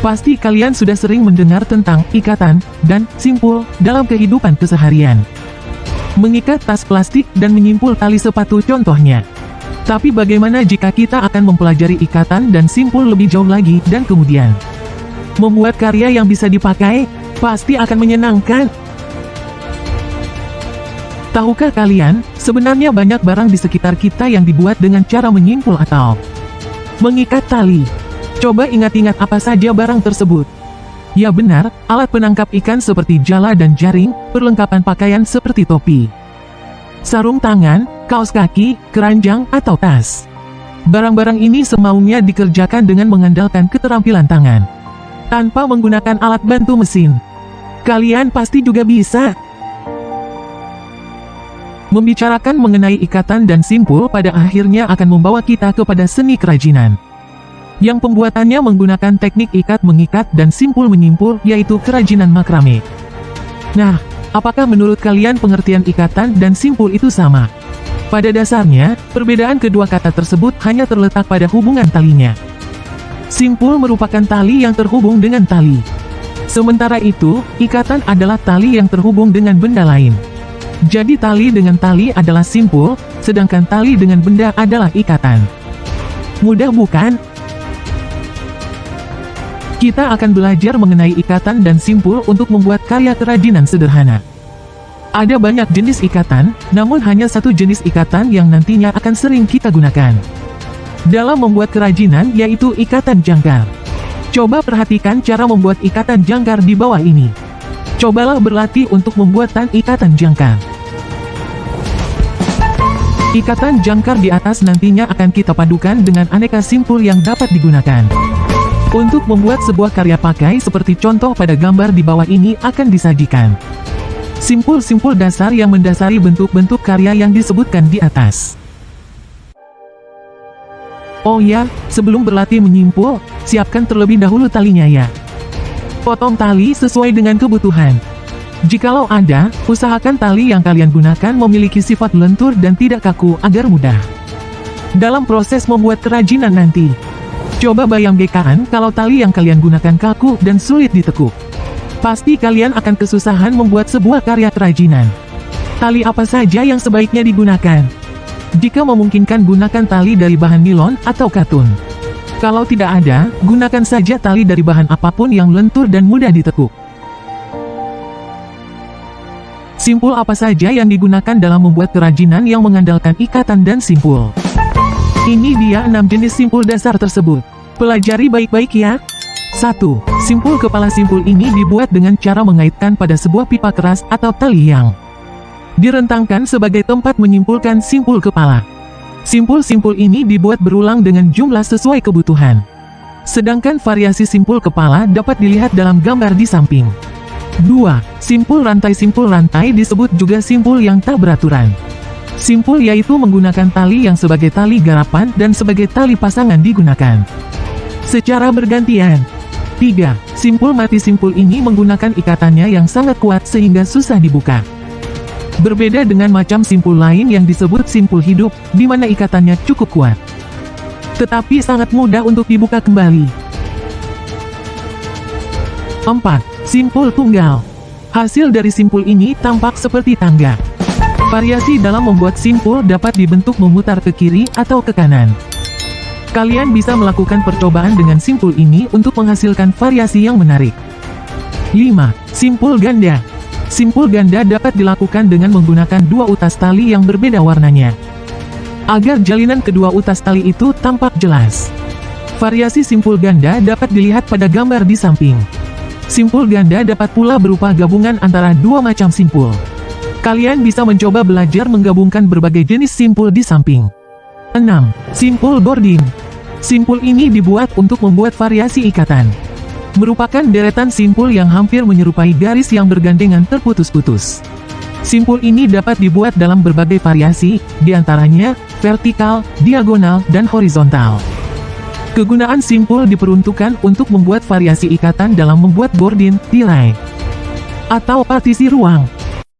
Pasti kalian sudah sering mendengar tentang ikatan dan simpul dalam kehidupan keseharian. Mengikat tas plastik dan menyimpul tali sepatu contohnya. Tapi bagaimana jika kita akan mempelajari ikatan dan simpul lebih jauh lagi dan kemudian membuat karya yang bisa dipakai? Pasti akan menyenangkan. Tahukah kalian, sebenarnya banyak barang di sekitar kita yang dibuat dengan cara menyimpul atau mengikat tali. Coba ingat-ingat apa saja barang tersebut. Ya benar, alat penangkap ikan seperti jala dan jaring, perlengkapan pakaian seperti topi, sarung tangan, kaos kaki, keranjang, atau tas. Barang-barang ini semaunya dikerjakan dengan mengandalkan keterampilan tangan, tanpa menggunakan alat bantu mesin. Kalian pasti juga bisa. Membicarakan mengenai ikatan dan simpul pada akhirnya akan membawa kita kepada seni kerajinan, yang pembuatannya menggunakan teknik ikat mengikat dan simpul menyimpul, yaitu kerajinan makrame. Nah, apakah menurut kalian pengertian ikatan dan simpul itu sama? Pada dasarnya, perbedaan kedua kata tersebut hanya terletak pada hubungan talinya. Simpul merupakan tali yang terhubung dengan tali. Sementara itu, ikatan adalah tali yang terhubung dengan benda lain. Jadi tali dengan tali adalah simpul, sedangkan tali dengan benda adalah ikatan. Mudah bukan? Kita akan belajar mengenai ikatan dan simpul untuk membuat karya kerajinan sederhana. Ada banyak jenis ikatan, namun hanya satu jenis ikatan yang nantinya akan sering kita gunakan dalam membuat kerajinan, yaitu ikatan jangkar. Coba perhatikan cara membuat ikatan jangkar di bawah ini. Cobalah berlatih untuk membuatan ikatan jangkar. Ikatan jangkar di atas nantinya akan kita padukan dengan aneka simpul yang dapat digunakan untuk membuat sebuah karya pakai seperti contoh pada gambar di bawah ini akan disajikan. Simpul-simpul dasar yang mendasari bentuk-bentuk karya yang disebutkan di atas. Oh ya, sebelum berlatih menyimpul, siapkan terlebih dahulu talinya ya. Potong tali sesuai dengan kebutuhan. Jikalau ada, usahakan tali yang kalian gunakan memiliki sifat lentur dan tidak kaku agar mudah dalam proses membuat kerajinan nanti. Coba bayangkan kalau tali yang kalian gunakan kaku dan sulit ditekuk. Pasti kalian akan kesusahan membuat sebuah karya kerajinan. Tali apa saja yang sebaiknya digunakan? Jika memungkinkan, gunakan tali dari bahan nilon atau katun. Kalau tidak ada, gunakan saja tali dari bahan apapun yang lentur dan mudah ditekuk. Simpul apa saja yang digunakan dalam membuat kerajinan yang mengandalkan ikatan dan simpul? Ini dia 6 jenis simpul dasar tersebut. Pelajari baik-baik ya. 1. Simpul kepala. Simpul ini dibuat dengan cara mengaitkan pada sebuah pipa keras atau tali yang direntangkan sebagai tempat menyimpulkan simpul kepala. Simpul-simpul ini dibuat berulang dengan jumlah sesuai kebutuhan. Sedangkan variasi simpul kepala dapat dilihat dalam gambar di samping. 2. Simpul rantai. Simpul rantai disebut juga simpul yang tak beraturan. Simpul yaitu menggunakan tali yang sebagai tali garapan dan sebagai tali pasangan digunakan secara bergantian. 3. Simpul mati. Simpul ini menggunakan ikatannya yang sangat kuat sehingga susah dibuka. Berbeda dengan macam simpul lain yang disebut simpul hidup, di mana ikatannya cukup kuat, tetapi sangat mudah untuk dibuka kembali. 4. Simpul tunggal. Hasil dari simpul ini tampak seperti tangga. Variasi dalam membuat simpul dapat dibentuk memutar ke kiri atau ke kanan. Kalian bisa melakukan percobaan dengan simpul ini untuk menghasilkan variasi yang menarik. 5. Simpul ganda. Simpul ganda dapat dilakukan dengan menggunakan dua utas tali yang berbeda warnanya, agar jalinan kedua utas tali itu tampak jelas. Variasi simpul ganda dapat dilihat pada gambar di samping. Simpul ganda dapat pula berupa gabungan antara dua macam simpul. Kalian bisa mencoba belajar menggabungkan berbagai jenis simpul di samping. 6. Simpul gordin. Simpul ini dibuat untuk membuat variasi ikatan. Merupakan deretan simpul yang hampir menyerupai garis yang bergandengan terputus-putus. Simpul ini dapat dibuat dalam berbagai variasi, diantaranya vertikal, diagonal, dan horizontal. Kegunaan simpul diperuntukkan untuk membuat variasi ikatan dalam membuat gordin, tirai, atau partisi ruang.